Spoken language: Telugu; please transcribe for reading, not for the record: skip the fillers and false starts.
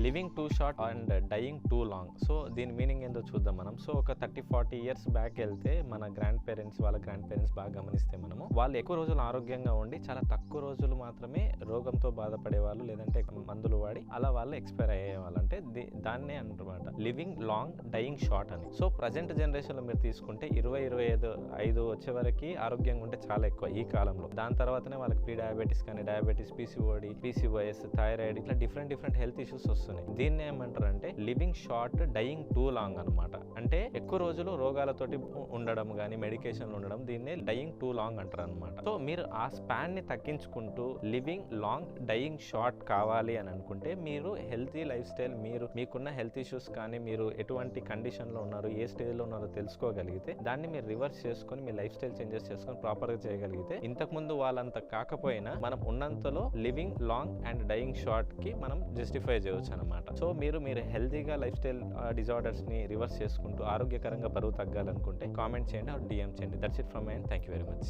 Living too short and dying too long. So దీని మీనింగ్ ఏందో చూద్దాం మనం. సో ఒక 30-40 ఇయర్స్ బ్యాక్ వెళ్తే మన గ్రాండ్ పేరెంట్స్ బాగా గమనిస్తే మనము వాళ్ళు ఎక్కువ రోజులు ఆరోగ్యంగా ఉండి చాలా తక్కువ రోజులు మాత్రమే రోగంతో బాధపడేవాళ్ళు, లేదంటే మందులు వాడి అలా వాళ్ళు ఎక్స్పైర్ అయ్యేవాళ్ళు. అంటే దాన్నే అనమాట లివింగ్ లాంగ్ డయింగ్ షార్ట్ అని. సో ప్రజెంట్ జనరేషన్ లో మీరు తీసుకుంటే 20-25 వచ్చే వరకు ఆరోగ్యంగా ఉంటే చాలా ఎక్కువ ఈ కాలంలో. దాని తర్వాతనే వాళ్ళకి ప్రీ డయాబెటీస్ కానీ డయాబెటీస్, పీసీఓడి, పీసీఓఎస్, థైరాయిడ్ ఇట్లా డిఫరెంట్ హెల్త్ ఇష్యూస్ వస్తున్నాయి. దీన్ని ఏమంటారు అంటే living short dying too long అనమాట. అంటే ఎక్కువ రోజులు రోగాలతోటి ఉండడం కానీ మెడికేషన్లు ఉండడం, దీన్నే డయింగ్ టూ లాంగ్ అంటారు అనమాట. సో మీరు ఆ స్పాన్ ని తగ్గించుకుంటూ లివింగ్ లాంగ్ డయింగ్ షార్ట్ కావాలి అని అనుకుంటే మీరు హెల్తీ లైఫ్ స్టైల్, మీకున్న హెల్త్ ఇష్యూస్ కానీ మీరు ఎటువంటి కండిషన్ లో ఉన్నారు, ఏ స్టేజ్ లో ఉన్నారో తెలుసుకోగలిగితే దాన్ని మీరు రివర్స్ చేసుకొని మీ లైఫ్ స్టైల్ చేంజెస్ చేసుకొని ప్రాపర్ గా చేయగలిగితే ఇంతకు ముందు వాళ్ళంత కాకపోయినా మనం ఉన్నంతలో living long and dying short కి మనం జస్టిఫై చేయవచ్చు అనమాట. సో మీరు హెల్తీగా లైఫ్ స్టైల్ డిజార్డర్స్ ని రివర్స్ చేసుకుంటూ ఆరోగ్యకరంగా బరువు తగ్గాలనుకుంటే కామెంట్ చేయండి, డిఎం చేయండి. That's it from my end. Thank you very much.